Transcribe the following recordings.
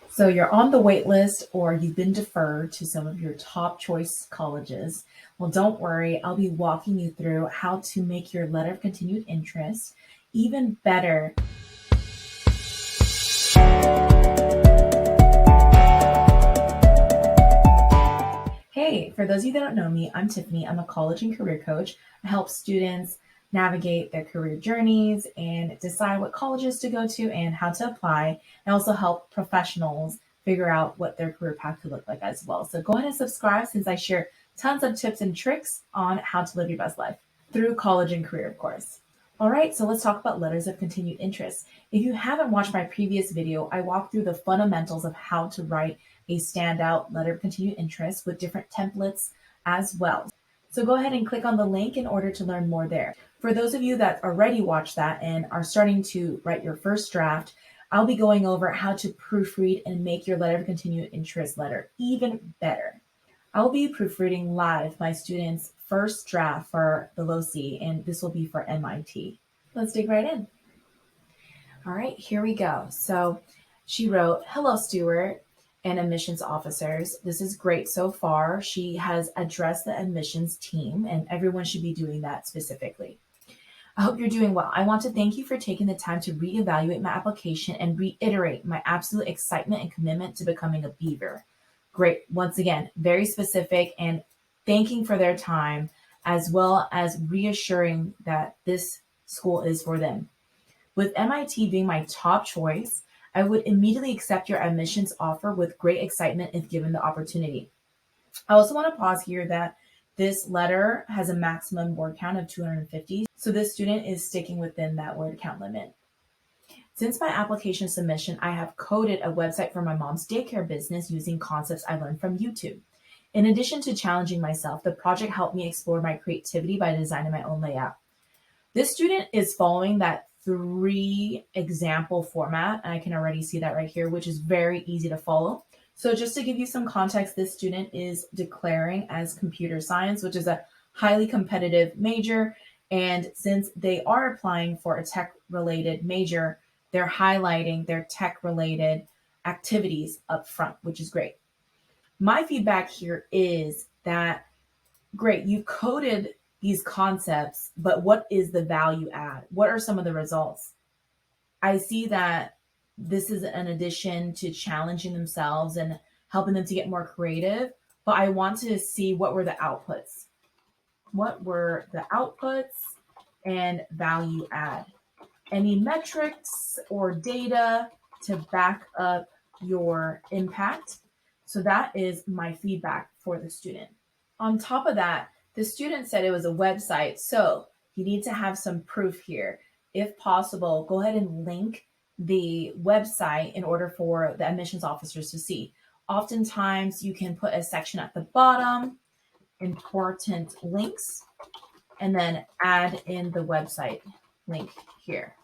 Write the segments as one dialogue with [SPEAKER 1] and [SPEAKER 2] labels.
[SPEAKER 1] So you're on the wait list or you've been deferred to some of your top choice colleges. Well, don't worry. I'll be walking you through how to make your letter of continued interest even better. Hey, for those of you that don't know me, I'm Tiffany. I'm a college and career coach. I help students navigate their career journeys and decide what colleges to go to and how to apply. I also help professionals figure out what their career path could look like as well. So go ahead and subscribe since I share tons of tips and tricks on how to live your best life through college and career, of course. All right, so let's talk about letters of continued interest. If you haven't watched my previous video, I walked through the fundamentals of how to write a standout letter of continued interest with different templates as well. So go ahead and click on the link in order to learn more there. For those of you that already watched that and are starting to write your first draft, I'll be going over how to proofread and make your letter of continued interest letter even better. I'll be proofreading live my students' first draft for the LOCI, and this will be for MIT. Let's dig right in. All right, here we go. So she wrote, "Hello, Stuart and admissions officers. This is great so far." She has addressed the admissions team, and everyone should be doing that specifically. "I hope you're doing well. I want to thank you for taking the time to reevaluate my application and reiterate my absolute excitement and commitment to becoming a Beaver." Great. Once again, very specific and thanking for their time, as well as reassuring that this school is for them. "With MIT being my top choice, I would immediately accept your admissions offer with great excitement if given the opportunity." I also want to pause here that this letter has a maximum word count of 250, so this student is sticking within that word count limit. "Since my application submission, I have coded a website for my mom's daycare business using concepts I learned from YouTube. In addition to challenging myself, the project helped me explore my creativity by designing my own layout." This student is following that 3 example format, and I can already see that right here, which is very easy to follow. So just to give you some context, this student is declaring as computer science, which is a highly competitive major. And since they are applying for a tech-related major, they're highlighting their tech-related activities up front, which is great. My feedback here is that, great, you coded these concepts, but what is the value add? What are some of the results? I see that this is an addition to challenging themselves and helping them to get more creative, but I want to see what were the outputs. What were the outputs and value add? Any metrics or data to back up your impact? So that is my feedback for the student. On top of that, the student said it was a website, so you need to have some proof here. If possible, go ahead and link the website in order for the admissions officers to see. Oftentimes, you can put a section at the bottom, important links, and then add in the website link here.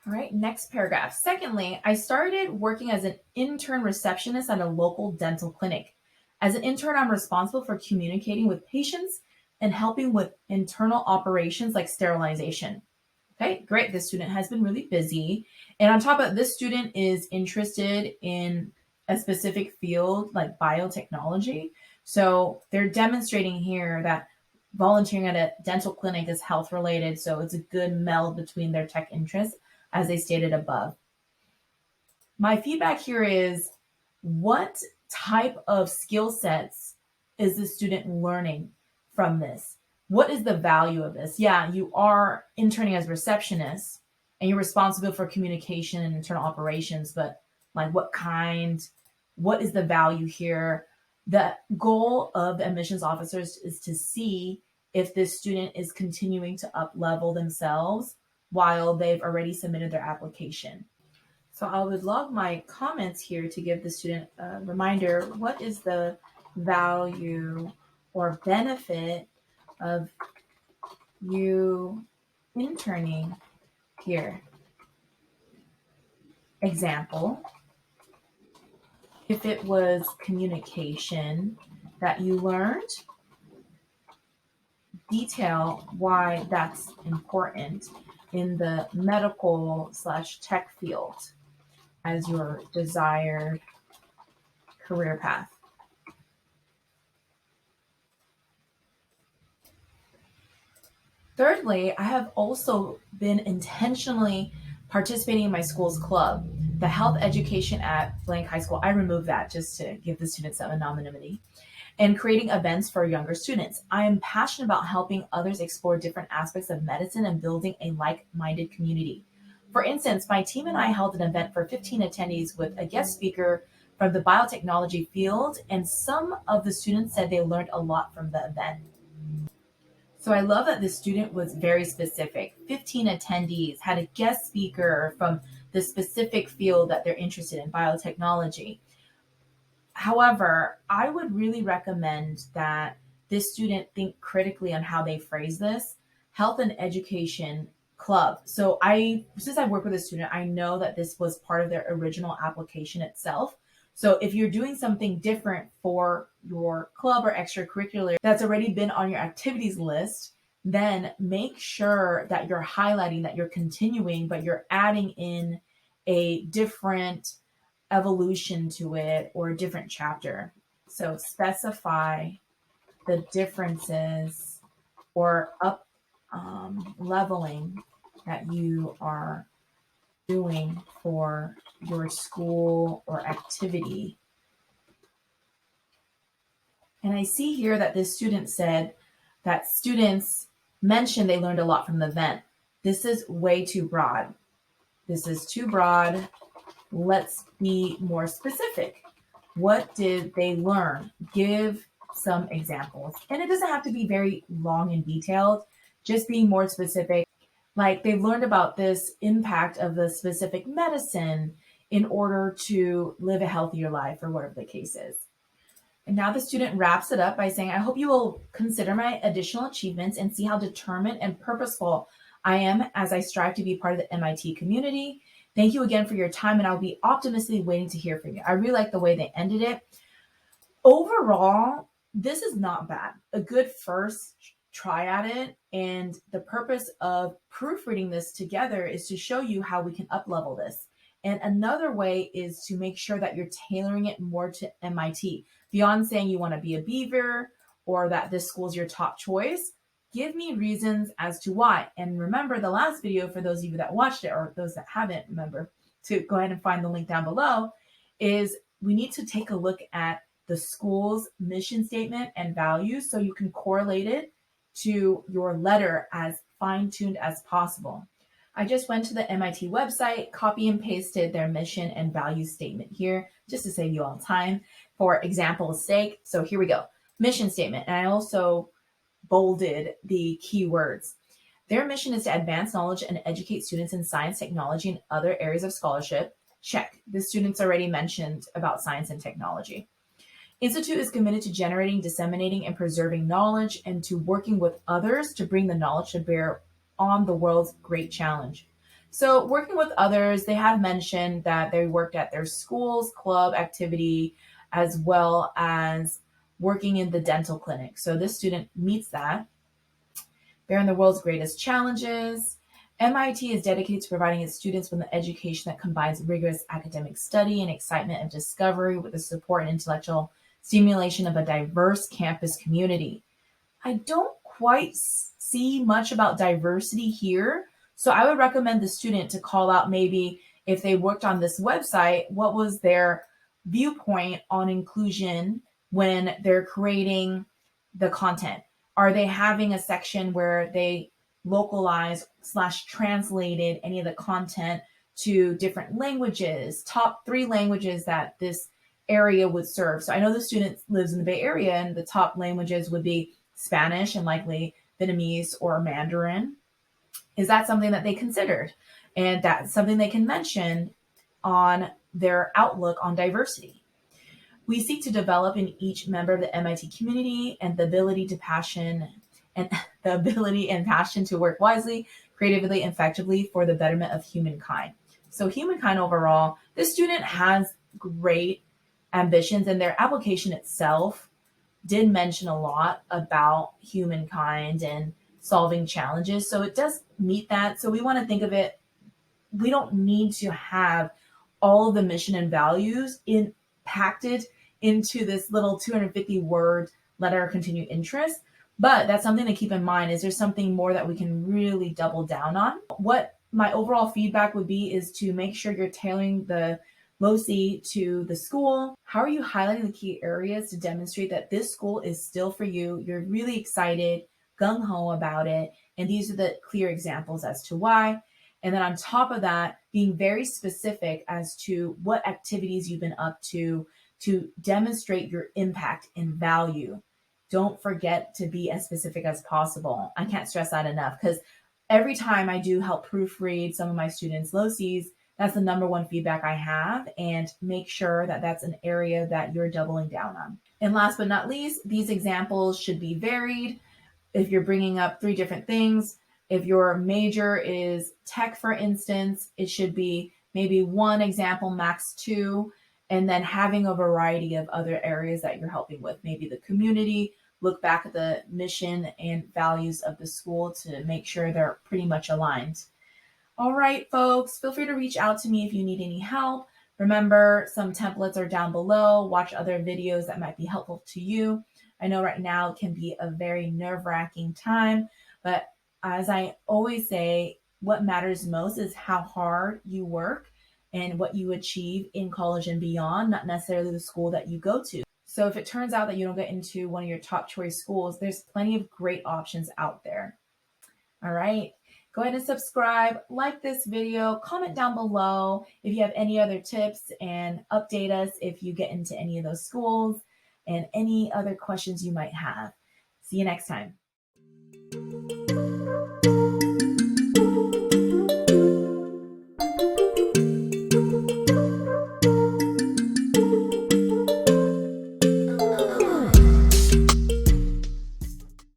[SPEAKER 1] All right, next paragraph. "Secondly, I started working as an intern receptionist at a local dental clinic. As an intern, I'm responsible for communicating with patients and helping with internal operations like sterilization." Okay, great. This student has been really busy. And on top of this student is interested in a specific field like biotechnology. So they're demonstrating here that volunteering at a dental clinic is health related. So it's a good meld between their tech interests, as they stated above. My feedback here is, what type of skill sets is the student learning from this? What is the value of this? Yeah, you are interning as a receptionist and you're responsible for communication and internal operations, but like what is the value here? The goal of the admissions officers is to see if this student is continuing to up level themselves while they've already submitted their application. So I would log my comments here to give the student a reminder, what is the value or benefit of you interning here? Example, if it was communication that you learned, detail why that's important in the medical/tech field. as your desired career path. Thirdly, I have also been intentionally participating in my school's club, the health education at blank high school. I removed that just to give the students some anonymity, and creating events for younger students. I am passionate about helping others explore different aspects of medicine and building a like-minded community. For instance, my team and I held an event for 15 attendees with a guest speaker from the biotechnology field, and some of the students said they learned a lot from the event. So I love that the student was very specific. 15 attendees, had a guest speaker from the specific field that they're interested in, biotechnology. However, I would really recommend that this student think critically on how they phrase this. Health and education club. So since I've worked with a student, I know that this was part of their original application itself. So if you're doing something different for your club or extracurricular that's already been on your activities list, then make sure that you're highlighting that you're continuing, but you're adding in a different evolution to it or a different chapter. So specify the differences or up leveling that you are doing for your school or activity. And I see here that this student said that students mentioned they learned a lot from the event. This is way too broad. This is too broad. Let's be more specific. What did they learn? Give some examples. And it doesn't have to be very long and detailed, just being more specific. Like they've learned about this impact of the specific medicine in order to live a healthier life or whatever the case is. And now the student wraps it up by saying, I hope you will consider my additional achievements and see how determined and purposeful I am as I strive to be part of the MIT community. Thank you again for your time, and I'll be optimistically waiting to hear from you. I really like the way they ended it. Overall, this is not bad. A good first try at it. And the purpose of proofreading this together is to show you how we can up-level this. And another way is to make sure that you're tailoring it more to MIT. Beyond saying you want to be a beaver or that this school is your top choice, give me reasons as to why. And remember the last video, for those of you that watched it or those that haven't, remember to go ahead and find the link down below, is we need to take a look at the school's mission statement and values so you can correlate it to your letter as fine-tuned as possible. I just went to the MIT website, copy and pasted their mission and value statement here just to save you all time for example's sake. So here we go. Mission statement. And I also bolded the keywords. Their mission is to advance knowledge and educate students in science, technology, and other areas of scholarship. Check. The students already mentioned about science and technology. Institute is committed to generating, disseminating, and preserving knowledge and to working with others to bring the knowledge to bear on the world's great challenge. So working with others, they have mentioned that they worked at their school's club activity as well as working in the dental clinic. So this student meets that. Bearing the world's greatest challenges. MIT is dedicated to providing its students with an education that combines rigorous academic study and excitement of discovery with the support and intellectual stimulation of a diverse campus community. I don't quite see much about diversity here, so I would recommend the student to call out maybe if they worked on this website, what was their viewpoint on inclusion when they're creating the content. Are they having a section where they localized / translated any of the content to different languages, top 3 languages that this area would serve? So I know the student lives in the Bay Area and the top languages would be Spanish and likely Vietnamese or Mandarin. Is that something that they considered? And that's something they can mention on their outlook on diversity. We seek to develop in each member of the MIT community and the ability and passion to work wisely, creatively, and effectively for the betterment of humankind. So humankind overall, this student has great ambitions, and their application itself did mention a lot about humankind and solving challenges. So it does meet that. So we want to think of it, we don't need to have all of the mission and values impacted into this little 250-word letter of continued interest. But that's something to keep in mind. Is there something more that we can really double down on? What my overall feedback would be is to make sure you're tailoring the LOCI to the school. How are you highlighting the key areas to demonstrate that this school is still for you? You're really excited, gung-ho about it, and these are the clear examples as to why. And then on top of that, being very specific as to what activities you've been up to demonstrate your impact and value. Don't forget to be as specific as possible. I can't stress that enough, because every time I do help proofread some of my students' LOCIs, that's the number one feedback I have, and make sure that that's an area that you're doubling down on. And last but not least, these examples should be varied. If you're bringing up 3 different things, if your major is tech, for instance, it should be maybe 1 example, max 2, and then having a variety of other areas that you're helping with, maybe the community, look back at the mission and values of the school to make sure they're pretty much aligned. All right, folks, feel free to reach out to me if you need any help. Remember, some templates are down below. Watch other videos that might be helpful to you. I know right now it can be a very nerve-wracking time, but as I always say, what matters most is how hard you work and what you achieve in college and beyond, not necessarily the school that you go to. So if it turns out that you don't get into one of your top choice schools, there's plenty of great options out there. All right. Go ahead and subscribe, like this video, comment down below if you have any other tips, and update us if you get into any of those schools and any other questions you might have. See you next time.